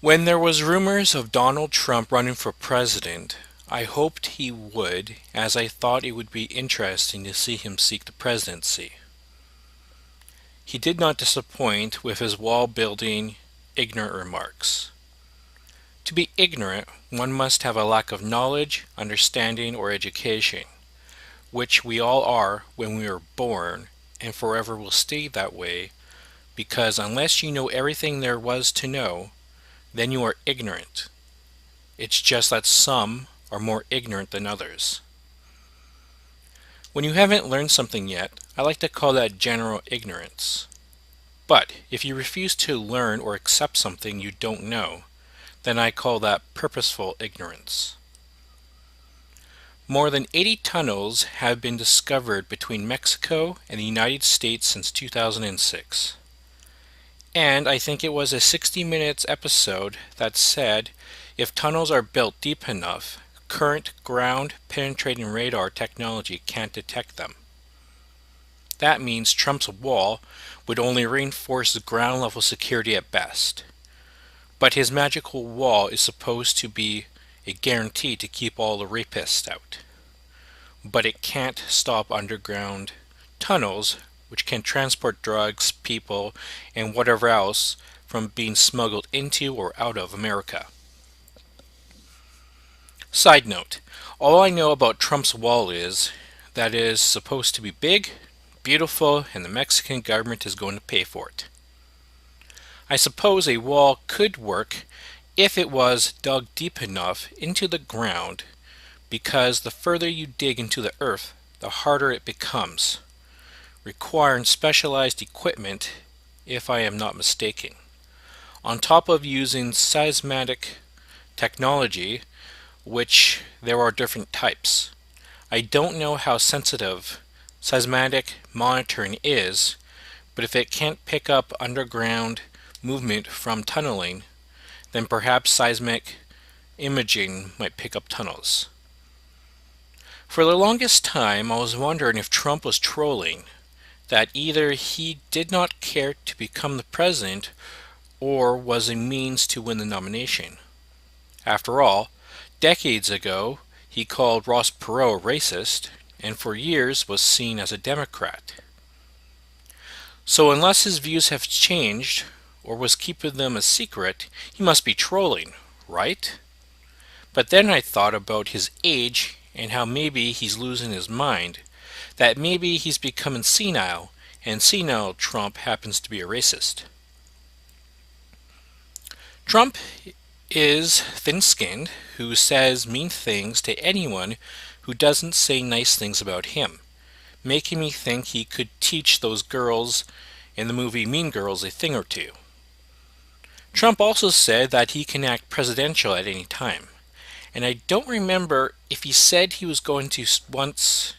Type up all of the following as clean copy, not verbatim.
When there was rumors of Donald Trump running for president, I hoped he would, as I thought it would be interesting to see him seek the presidency. He did not disappoint with his wall-building, ignorant remarks. To be ignorant, one must have a lack of knowledge, understanding, or education, which we all are when we are born, and forever will stay that way, because unless you know everything there was to know, then you are ignorant. It's just that some are more ignorant than others. When you haven't learned something yet, I like to call that general ignorance. But if you refuse to learn or accept something you don't know, then I call that purposeful ignorance. More than 80 tunnels have been discovered between Mexico and the United States since 2006. And I think it was a 60 Minutes episode that said if tunnels are built deep enough, current ground penetrating radar technology can't detect them. That means Trump's wall would only reinforce ground level security at best. But his magical wall is supposed to be a guarantee to keep all the rapists out. But it can't stop underground tunnels, which can transport drugs, people, and whatever else from being smuggled into or out of America. Side note, all I know about Trump's wall is that it is supposed to be big, beautiful, and the Mexican government is going to pay for it. I suppose a wall could work if it was dug deep enough into the ground, because the further you dig into the earth, the harder it becomes, requiring specialized equipment, if I am not mistaken, on top of using seismic technology, which there are different types. I don't know how sensitive seismic monitoring is, but if it can't pick up underground movement from tunneling, then perhaps seismic imaging might pick up tunnels. For the longest time, I was wondering if Trump was trolling, that either he did not care to become the president or was a means to win the nomination. After all, decades ago, he called Ross Perot a racist, and for years was seen as a Democrat. So unless his views have changed, or was keeping them a secret, he must be trolling, right? But then I thought about his age and how maybe he's losing his mind, that maybe he's becoming senile, and senile Trump happens to be a racist. Trump is thin-skinned, who says mean things to anyone who doesn't say nice things about him, making me think he could teach those girls in the movie Mean Girls a thing or two. Trump also said that he can act presidential at any time, and I don't remember if he said he was going to once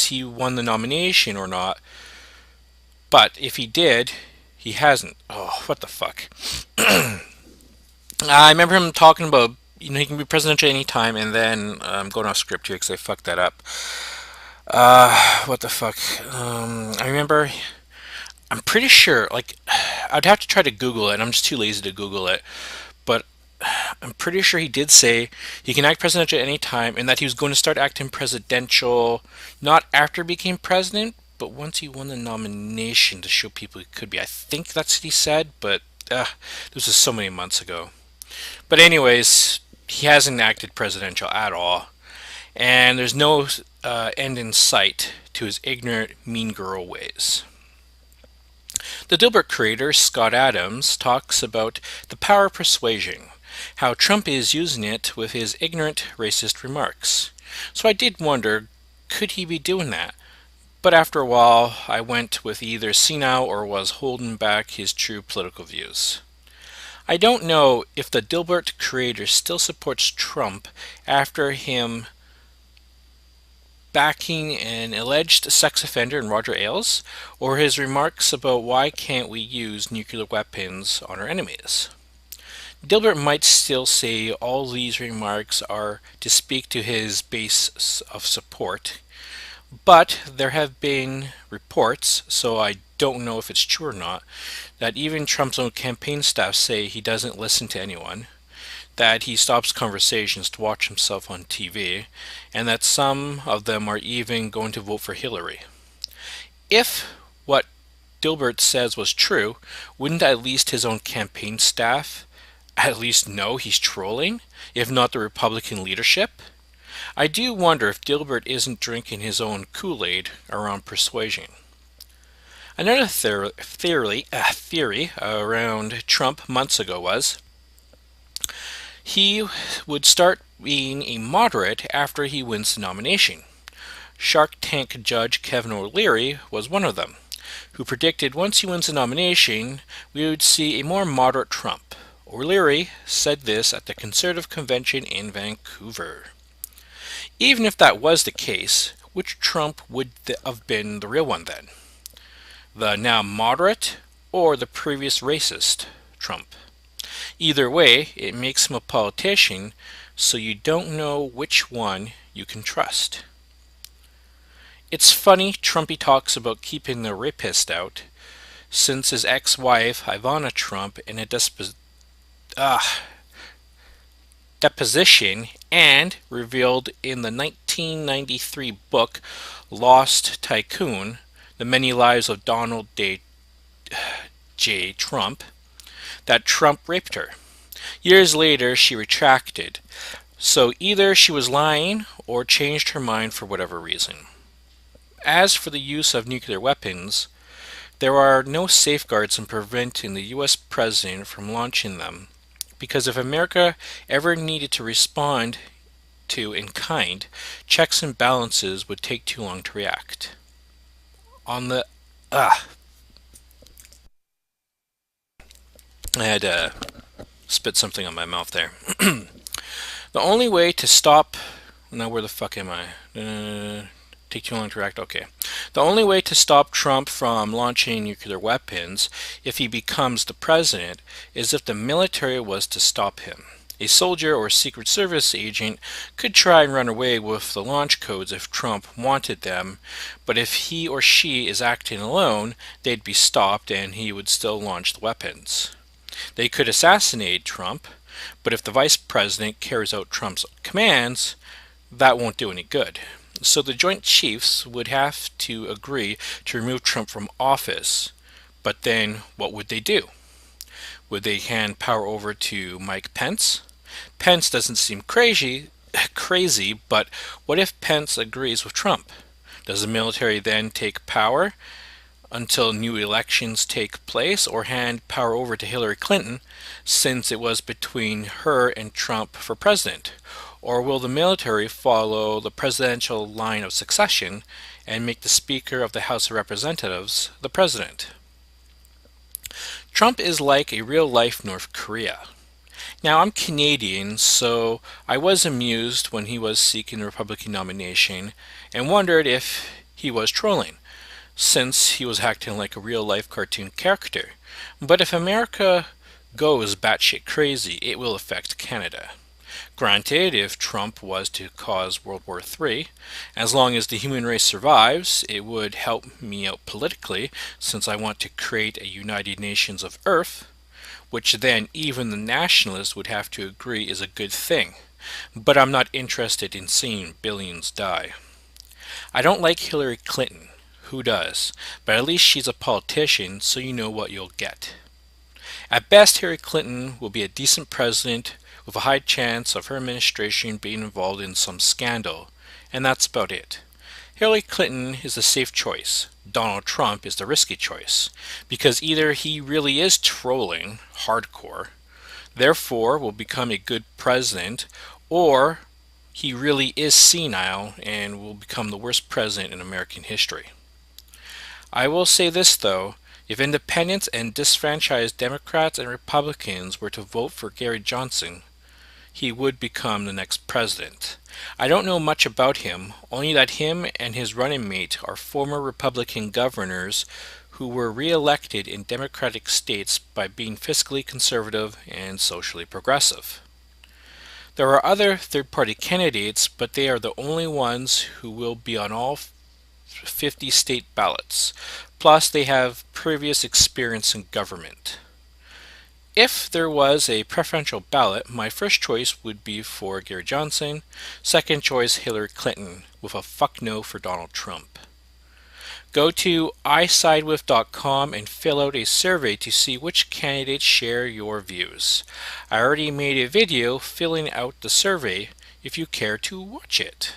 he won the nomination or not, but if he did, he hasn't. Oh, what the fuck. I remember him talking about, he can be presidential at any time, and then I'm going off script here because I fucked that up. What the fuck? I remember, I'm pretty sure, I'd have to try to Google it, I'm just too lazy to Google it, but I'm pretty sure he did say he can act presidential at any time, and that he was going to start acting presidential not after he became president, but once he won the nomination to show people he could be. I think that's what he said, but this was so many months ago. But anyways, he hasn't acted presidential at all, and there's no end in sight to his ignorant, mean girl ways. The Dilbert creator, Scott Adams, talks about the power of persuasion, how Trump is using it with his ignorant, racist remarks. So I did wonder, could he be doing that? But after a while, I went with either senile or was holding back his true political views. I don't know if the Dilbert creator still supports Trump after him backing an alleged sex offender in Roger Ailes, or his remarks about why can't we use nuclear weapons on our enemies. Dilbert might still say all these remarks are to speak to his base of support, But there have been reports, so I don't know if it's true or not, that even Trump's own campaign staff say he doesn't listen to anyone, that he stops conversations to watch himself on TV, and that some of them are even going to vote for Hillary. If what Dilbert says was true, wouldn't at least his own campaign staff at least know he's trolling, if not the Republican leadership? I do wonder if Dilbert isn't drinking his own Kool-Aid around persuasion. Another theory around Trump months ago was he would start being a moderate after he wins the nomination. Shark Tank judge Kevin O'Leary was one of them, who predicted once he wins the nomination, we would see a more moderate Trump. O'Leary said this at the Conservative Convention in Vancouver. Even if that was the case, which Trump would have been the real one then? The now moderate or the previous racist Trump? Either way, it makes him a politician, so you don't know which one you can trust. It's funny Trumpy talks about keeping the rapist out, since his ex-wife Ivana Trump in a deposition and revealed in the 1993 book Lost Tycoon, The Many Lives of Donald J. Trump, that Trump raped her. Years later, she retracted, so either she was lying or changed her mind for whatever reason. As for the use of nuclear weapons, there are no safeguards in preventing the U.S. president from launching them, because if America ever needed to respond to in kind, checks and balances would take too long to react. On the I had to spit something on my mouth there. The only way to stop. Now, where the fuck am I? Take too long to react. Okay. The only way to stop Trump from launching nuclear weapons, if he becomes the president, is if the military was to stop him. A soldier or Secret Service agent could try and run away with the launch codes if Trump wanted them, but if he or she is acting alone, they'd be stopped and he would still launch the weapons. They could assassinate Trump, but if the vice president carries out Trump's commands, that won't do any good. So the Joint Chiefs would have to agree to remove Trump from office. But then what would they do? Would they hand power over to Mike Pence? Pence doesn't seem crazy, but what if Pence agrees with Trump? Does the military then take power until new elections take place, or hand power over to Hillary Clinton since it was between her and Trump for president? Or will the military follow the presidential line of succession and make the Speaker of the House of Representatives the president? Trump is like a real-life North Korea. Now, I'm Canadian, so I was amused when he was seeking the Republican nomination and wondered if he was trolling, since he was acting like a real-life cartoon character. But if America goes batshit crazy, it will affect Canada. Granted, if Trump was to cause World War III, as long as the human race survives, it would help me out politically, since I want to create a United Nations of Earth, which then even the nationalists would have to agree is a good thing. But I'm not interested in seeing billions die. I don't like Hillary Clinton. Who does? But at least she's a politician, so you know what you'll get. At best, Hillary Clinton will be a decent president with a high chance of her administration being involved in some scandal, and that's about it. Hillary Clinton is the safe choice. Donald Trump is the risky choice, because either he really is trolling hardcore, therefore will become a good president, or he really is senile and will become the worst president in American history. I will say this though, if independents and disfranchised Democrats and Republicans were to vote for Gary Johnson, he would become the next president. I don't know much about him, only that him and his running mate are former Republican governors who were re-elected in Democratic states by being fiscally conservative and socially progressive. There are other third-party candidates, but they are the only ones who will be on all 50 state ballots. Plus, they have previous experience in government. If there was a preferential ballot, my first choice would be for Gary Johnson, second choice Hillary Clinton, with a fuck no for Donald Trump. Go to isidewith.com and fill out a survey to see which candidates share your views. I already made a video filling out the survey if you care to watch it.